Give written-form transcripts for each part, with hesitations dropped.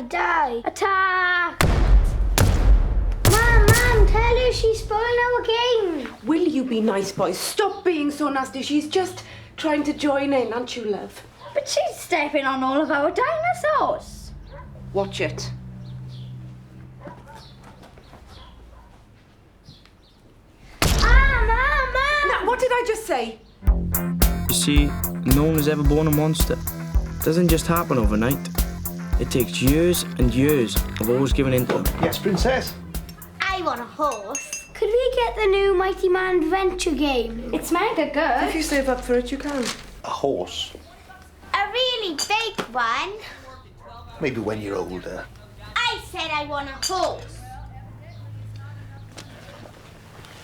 Die! Attack! Mum, tell her she's spoiling our game. Will you be nice, boys? Stop being so nasty. She's just trying to join in, aren't you, love? But she's stepping on all of our dinosaurs. Watch it. Mum! Now, what did I just say? You see, no one has ever born a monster. It doesn't just happen overnight. It takes years and years of always giving in to them. Yes, Princess? I want a horse. Could we get the new Mighty Man Adventure game? It's mega good. If you save up for it, you can. A horse? A really big one. Maybe when you're older. I said I want a horse.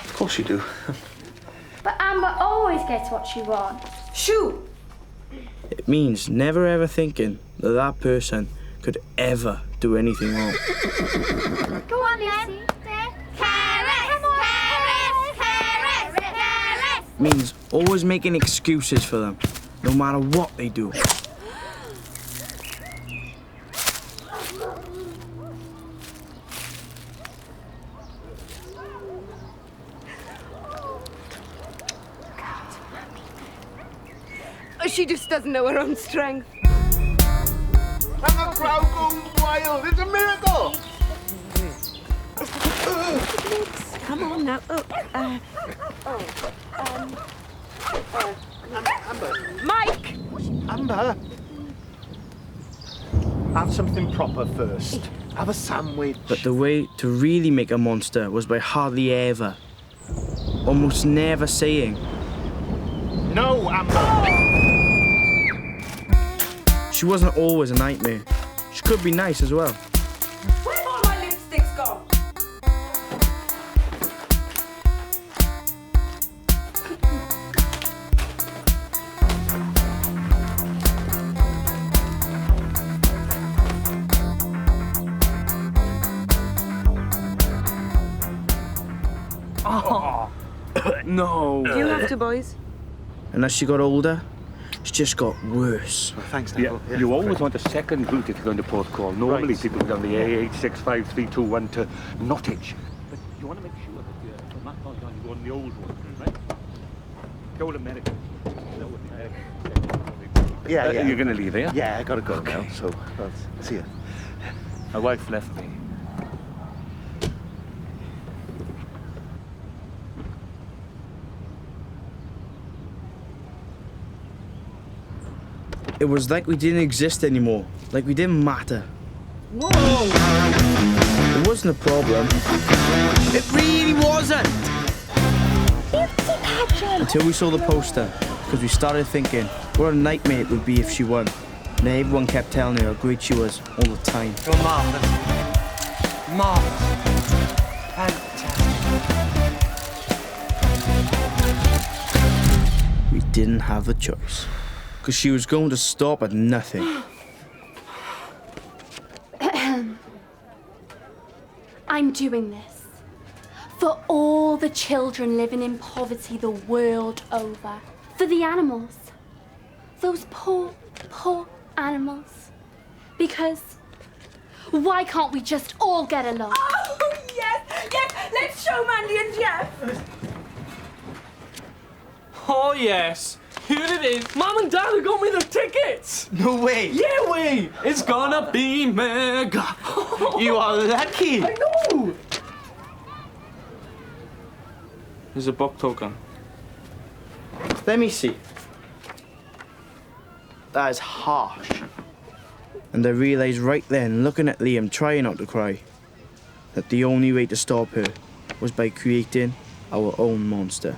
Of course you do. But Amber always gets what she wants. Shoo! It means never ever thinking that that person could ever do anything wrong. Go on, Lucy. Carrots! It means always making excuses for them, no matter what they do. She just doesn't know her own strength. And the crowd goes wild. It's a miracle. Come on now. Amber. Mike! Amber. Have something proper first. Have a sandwich. But the way to really make a monster was by hardly ever, almost never saying, No, Amber. she wasn't always a nightmare. She could be nice as well. Where've all my lipsticks gone? No. You have to, boys. And as she got older, she just got worse. Thanks, Yeah, Neville. you always want a second route if you're going to Port Call. Normally Right. people go down the A865-321 to Nottage. But you want to make sure that you're not going down, you're on the old one, right? Go to America. Yeah, yeah. You're going to leave here? Yeah, I gotta go now, so see ya. My wife left me. It was like we didn't exist anymore, like we didn't matter. Whoa! It wasn't a problem. It really wasn't! Until we saw the poster, because we started thinking what a nightmare it would be if she won. And everyone kept telling her how great she was all the time. You're marvellous. Marvellous. Fantastic. We didn't have a choice, because she was going to stop at nothing. I'm doing this for all the children living in poverty the world over. For the animals. Those poor, poor animals. Because why can't we just all get along? Oh, yes! Yes! Let's show Mandy and Jeff! Oh, yes. Here it is. Mom and Dad have got me the tickets. No way. Yeah, we. It's gonna be mega. You are lucky. I know. There's a book token. Let me see. That is harsh. And I realised right then, looking at Liam trying not to cry, that the only way to stop her was by creating our own monster.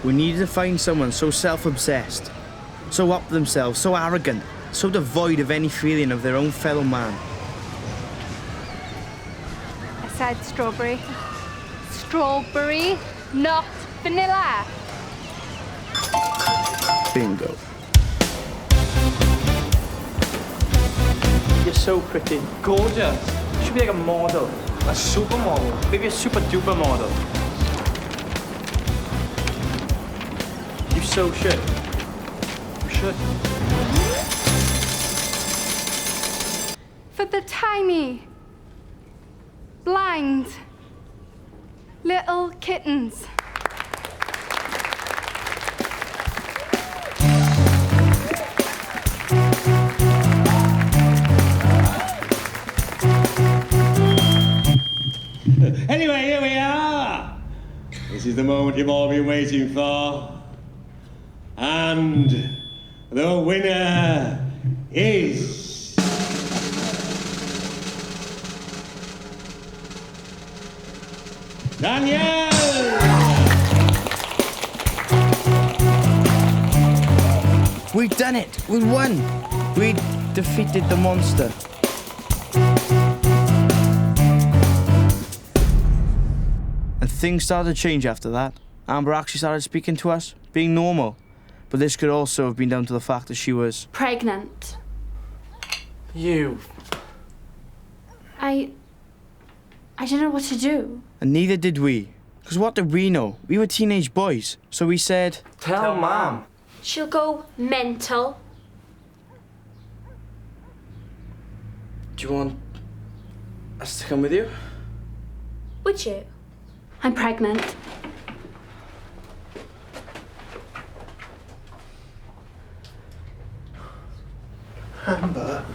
We needed to find someone so self-obsessed, so up themselves, so arrogant, so devoid of any feeling of their own fellow man. I said strawberry. Strawberry, not vanilla. Bingo. You're so pretty. Gorgeous. You should be like a model. A supermodel. Maybe a super duper model. You so should. You should. tiny, blind, little kittens. Anyway, here we are. This is the moment you've all been waiting for. And the winner is... Danielle! We'd done it! We won! We defeated the monster. And things started to change after that. Amber actually started speaking to us, being normal. But this could also have been down to the fact that she was... Pregnant. You. I didn't know what to do. And neither did we. Because what did we know? We were teenage boys. So we said... Tell Mom. She'll go mental. Do you want us to come with you? Would you? I'm pregnant. Amber.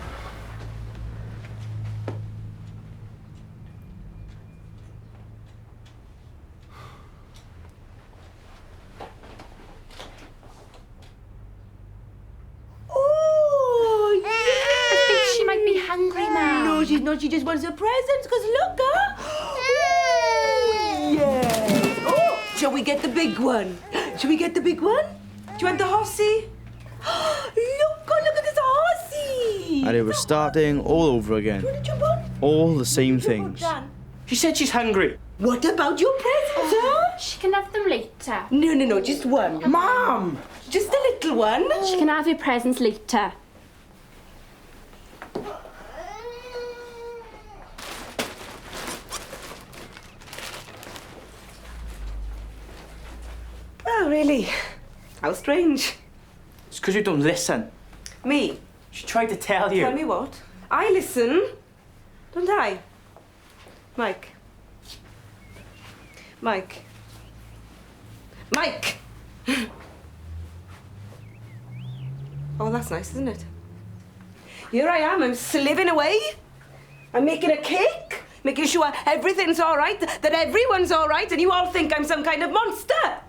Oh, yeah! I think she might be hungry now. No, she's not. She just wants her presents, because look, huh? Oh, yes. Oh, shall we get the big one? Shall we get the big one? Do you want the horsey? Look at this horsey. And it was starting all over again. Do you want to jump on? All the same things. Dan? She said she's hungry. What about your presents, huh? She can have them later. No, just one. Mom! Just a little one. She can have her presents later. Oh, really? How strange. It's because you don't listen. Me? She tried to tell you. Tell me what? I listen, don't I? Mike. Mike. Mike! Oh, that's nice, isn't it? Here I am, I'm slaving away. I'm making a cake, making sure everything's all right, that everyone's all right, and you all think I'm some kind of monster.